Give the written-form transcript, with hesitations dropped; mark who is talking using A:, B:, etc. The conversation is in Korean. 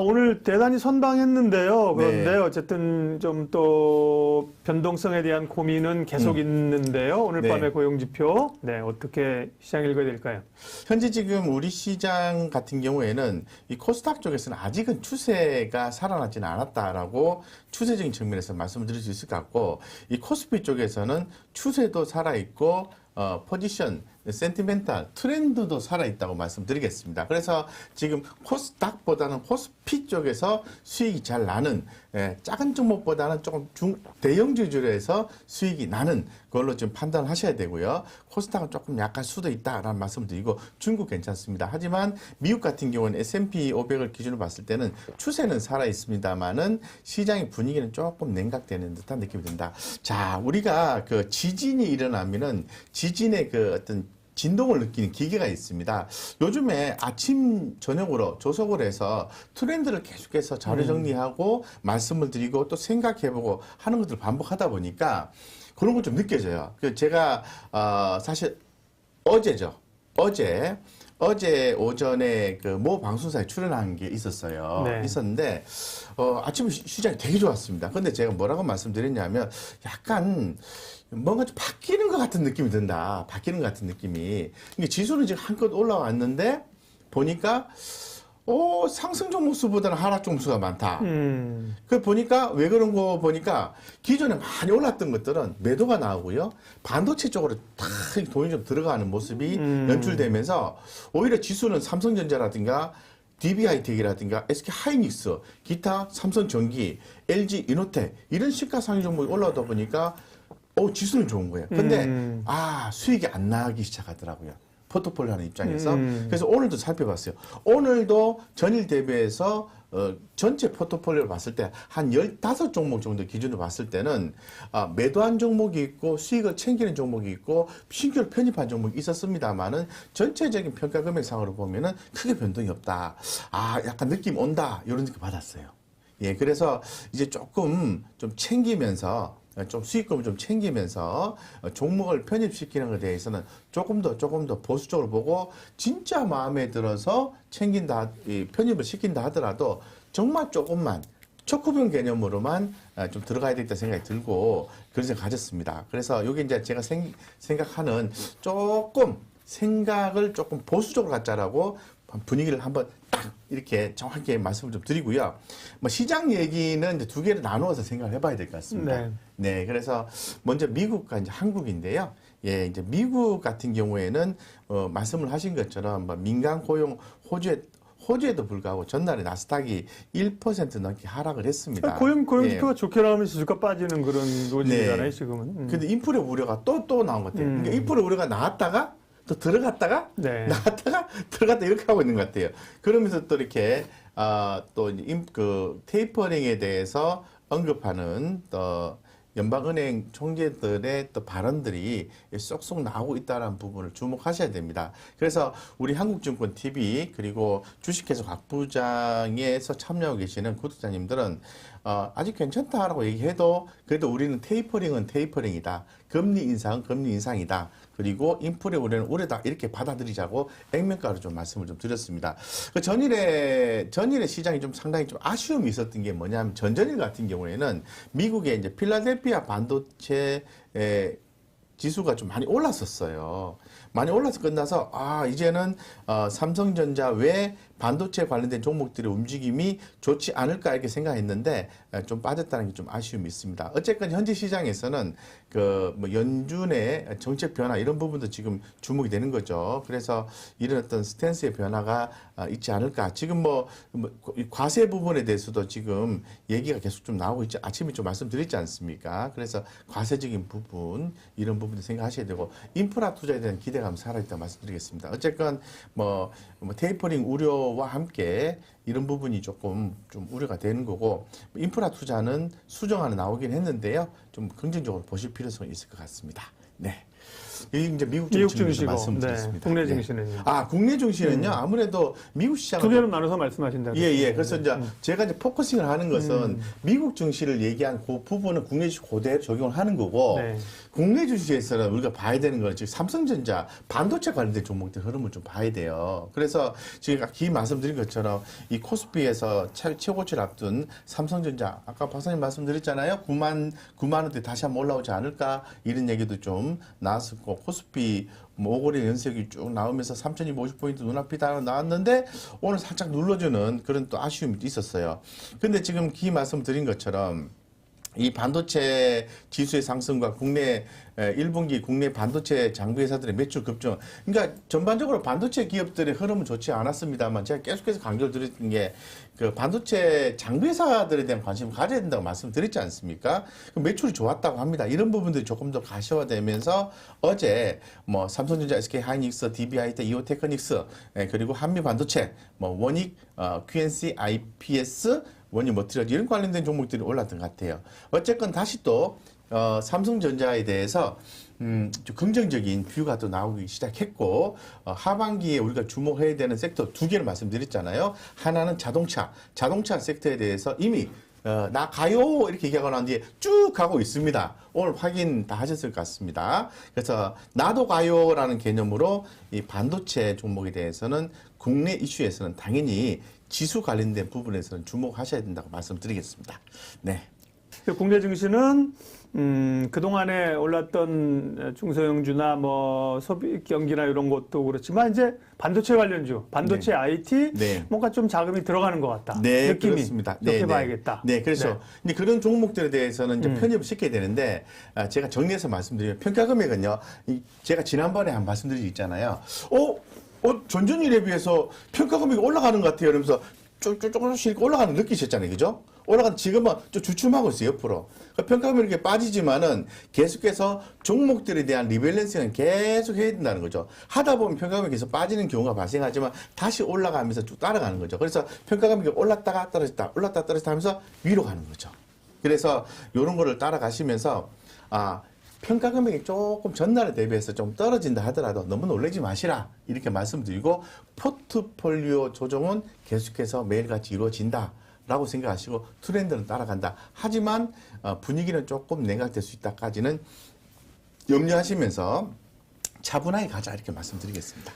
A: 오늘 대단히 선방했는데요. 그런데
B: 네.
A: 어쨌든 좀 또 변동성에 대한 고민은 계속 있는데요. 오늘
B: 네.
A: 밤의 고용지표, 네, 어떻게 시장 읽어야 될까요?
B: 현재 지금 우리 시장 같은 경우에는 이 코스닥 쪽에서는 아직은 추세가 살아나지는 않았다라고 추세적인 측면에서 말씀을 드릴 수 있을 것 같고, 이 코스피 쪽에서는 추세도 살아있고 포지션, 센티멘탈, 트렌드도 살아있다고 말씀드리겠습니다. 그래서 지금 코스닥보다는 코스피 쪽에서 수익이 잘 나는, 작은 종목보다는 조금 대형주주에서 수익이 나는 걸로 좀 판단을 하셔야 되고요. 코스닥은 조금 약할 수도 있다라는 말씀을 드리고, 중국 괜찮습니다. 하지만 미국 같은 경우는 S&P 500을 기준으로 봤을 때는 추세는 살아있습니다만은 시장의 분위기는 조금 냉각되는 듯한 느낌이 든다. 자, 우리가 그 지진이 일어나면은 지진의 그 어떤 진동을 느끼는 기계가 있습니다. 요즘에 아침, 저녁으로 조석을 해서 트렌드를 계속해서 자료 정리하고 말씀을 드리고 또 생각해보고 하는 것들을 반복하다 보니까 그런 걸 좀 느껴져요. 제가, 사실 어제죠. 어제 오전에 그 모 방송사에 출연한 게 있었어요.
A: 네.
B: 있었는데, 아침 시장이 되게 좋았습니다. 근데 제가 뭐라고 말씀드렸냐면, 약간, 뭔가 좀 바뀌는 것 같은 느낌이 든다. 바뀌는 것 같은 느낌이. 이게 지수는 지금 한껏 올라왔는데, 보니까, 상승 종목수보다는 하락 종목수가 많다. 그 보니까, 왜 그런 거 보니까, 기존에 많이 올랐던 것들은 매도가 나오고요. 반도체 쪽으로 탁 돈이 좀 들어가는 모습이 연출되면서, 오히려 지수는 삼성전자라든가, DB하이텍이라든가, SK하이닉스, 기타, 삼성전기, LG 이노텍, 이런 시가상위 종목이 올라오다 보니까, 지수는 좋은 거예요. 근데, 수익이 안 나기 시작하더라고요. 포트폴리오 하는 입장에서. 그래서 오늘도 살펴봤어요. 오늘도 전일 대비해서, 전체 포트폴리오를 봤을 때 한 15종목 정도 기준으로 봤을 때는, 매도한 종목이 있고, 수익을 챙기는 종목이 있고, 신규로 편입한 종목이 있었습니다만은, 전체적인 평가 금액상으로 보면은 크게 변동이 없다. 약간 느낌 온다. 이런 느낌 받았어요. 예, 그래서 이제 조금 좀 챙기면서, 좀 수익금을 좀 챙기면서 종목을 편입시키는 것에 대해서는 조금 더 보수적으로 보고, 진짜 마음에 들어서 편입을 시킨다 하더라도 정말 조금만 척후병 개념으로만 좀 들어가야 되겠다 생각이 들고 그런 생각 가졌습니다. 그래서 여기 이제 제가 생각하는 생각을 조금 보수적으로 갖자라고 분위기를 한번 딱 이렇게 정확하게 말씀을 좀 드리고요. 시장 얘기는 이제 두 개를 나누어서 생각을 해봐야 될 것 같습니다. 네, 그래서 먼저 미국과 이제 한국인데요. 예, 이제 미국 같은 경우에는 말씀을 하신 것처럼 민간 고용 호주에도 불구하고 전날에 나스닥이 1% 넘게 하락을 했습니다.
A: 고용지표가 좋게 나오면 지수가 빠지는 그런 노진이잖아요,
B: 네.
A: 지금은.
B: 근데 인플레 우려가 또 나온 것 같아요. 그러니까 인플레 우려가 나왔다가 또 들어갔다가 나왔다가 들어갔다 이렇게 하고 있는 것 같아요. 그러면서 또 이렇게 그 테이퍼링에 대해서 언급하는 또 연방은행 총재들의 또 발언들이 쏙쏙 나오고 있다는 부분을 주목하셔야 됩니다. 그래서 우리 한국증권TV 그리고 주식회사 곽부장에서 참여하고 계시는 구독자님들은 아직 괜찮다라고 얘기해도 그래도 우리는 테이퍼링은 테이퍼링이다. 금리 인상은 금리 인상이다. 그리고 인플레 우려는 우려다. 이렇게 받아들이자고 액면가로 좀 말씀을 좀 드렸습니다. 그 전일에 시장이 좀 상당히 좀 아쉬움이 있었던 게 뭐냐면 전전일 같은 경우에는 미국의 이제 필라델피아 반도체 지수가 좀 많이 올랐었어요. 많이 올라서 끝나서 이제는 삼성전자 외 반도체 관련된 종목들의 움직임이 좋지 않을까 이렇게 생각했는데 좀 빠졌다는 게 좀 아쉬움이 있습니다. 어쨌건 현재 시장에서는 연준의 정책 변화 이런 부분도 지금 주목이 되는 거죠. 그래서 이런 어떤 스탠스의 변화가 있지 않을까. 지금 과세 부분에 대해서도 지금 얘기가 계속 좀 나오고 있죠. 아침에 좀 말씀드렸지 않습니까? 그래서 과세적인 부분 이런 부분도 생각하셔야 되고 인프라 투자에 대한 기대감 살아있다고 말씀드리겠습니다. 어쨌건 테이퍼링 우려와 함께 이런 부분이 조금 좀 우려가 되는 거고 인프라 투자는 수정 안에 나오긴 했는데요. 좀 긍정적으로 보실 필요성이 있을 것 같습니다. 네. 이 이제 미국
A: 미국
B: 증시로
A: 증시고,
B: 말씀드렸습니다.
A: 네. 국내 증시는요.
B: 국내 증시는요. 아무래도 미국 시장
A: 두 개로 나눠서 말씀하신다고요.
B: 예. 그래서 이제 제가 이제 포커싱을 하는 것은 미국 증시를 얘기한 그 부분은 국내 주식 그대로 적용을 하는 거고
A: 네.
B: 국내 주식에서는 우리가 봐야 되는 건 지금 삼성전자 반도체 관련된 종목들 흐름을 좀 봐야 돼요. 그래서 지금 아까 말씀드린 것처럼 이 코스피에서 최고치를 앞둔 삼성전자 아까 박사님 말씀드렸잖아요. 9만 원대 다시 한번 올라오지 않을까 이런 얘기도 좀 나왔었고 코스피 뭐 5거래 연색이 쭉 나오면서 3,250포인트 눈앞이 다 나왔는데 오늘 살짝 눌러주는 그런 또 아쉬움이 있었어요. 근데 지금 기 말씀드린 것처럼 이 반도체 지수의 상승과 국내 1분기 국내 반도체 장비 회사들의 매출 급증. 그러니까 전반적으로 반도체 기업들의 흐름은 좋지 않았습니다만 제가 계속해서 강조를 드렸던 게 그 반도체 장비 회사들에 대한 관심을 가져야 된다고 말씀드렸지 않습니까? 매출이 좋았다고 합니다. 이런 부분들이 조금 더 가시화되면서 어제 뭐 삼성전자, SK 하이닉스, DB하이텍, 이오테크닉스 그리고 한미 반도체, 뭐 원익, QNC, IPS 원유 머티리얼 이런 관련된 종목들이 올랐던 것 같아요. 어쨌건 다시 또 삼성전자에 대해서 좀 긍정적인 뷰가 또 나오기 시작했고 하반기에 우리가 주목해야 되는 섹터 두 개를 말씀드렸잖아요. 하나는 자동차 섹터에 대해서 이미 나 가요 이렇게 얘기하고 난 뒤에 쭉 가고 있습니다. 오늘 확인 다 하셨을 것 같습니다. 그래서 나도 가요라는 개념으로 이 반도체 종목에 대해서는 국내 이슈에서는 당연히 지수 관련된 부분에서는 주목하셔야 된다고 말씀드리겠습니다. 네.
A: 국내 증시는 그동안에 올랐던 중소형주나 뭐 소비 경기나 이런 것도 그렇지만 이제 반도체 관련주, 반도체 IT 뭔가 좀 자금이 들어가는 것 같다.
B: 네,
A: 느낌이
B: 그렇습니다.
A: 이렇게 봐야겠다.
B: 네, 그렇죠. 근데 그런 종목들에 대해서는 이제 편입을 시켜야 되는데 제가 정리해서 말씀드리면 평가 금액은요. 제가 지난번에 한 말씀드린 적 있잖아요. 전전일에 비해서 평가 금액이 올라가는 것 같아요. 그러면서 조금씩 올라가는 거 느끼셨잖아요. 그죠? 올라가는 지금은 좀 주춤하고 있어요. 옆으로. 평가 금액이 이렇게 빠지지만은 계속해서 종목들에 대한 리밸런싱은 계속 해야 된다는 거죠. 하다 보면 평가 금액이 계속 빠지는 경우가 발생하지만 다시 올라가면서 쭉 따라가는 거죠. 그래서 평가 금액이 올랐다가 떨어졌다, 올랐다 떨어졌다 하면서 위로 가는 거죠. 그래서 이런 거를 따라가시면서 평가 금액이 조금 전날에 대비해서 좀 떨어진다 하더라도 너무 놀라지 마시라 이렇게 말씀드리고 포트폴리오 조정은 계속해서 매일같이 이루어진다 라고 생각하시고 트렌드는 따라간다. 하지만 분위기는 조금 냉각될 수 있다까지는 염려하시면서 차분하게 가자 이렇게 말씀드리겠습니다.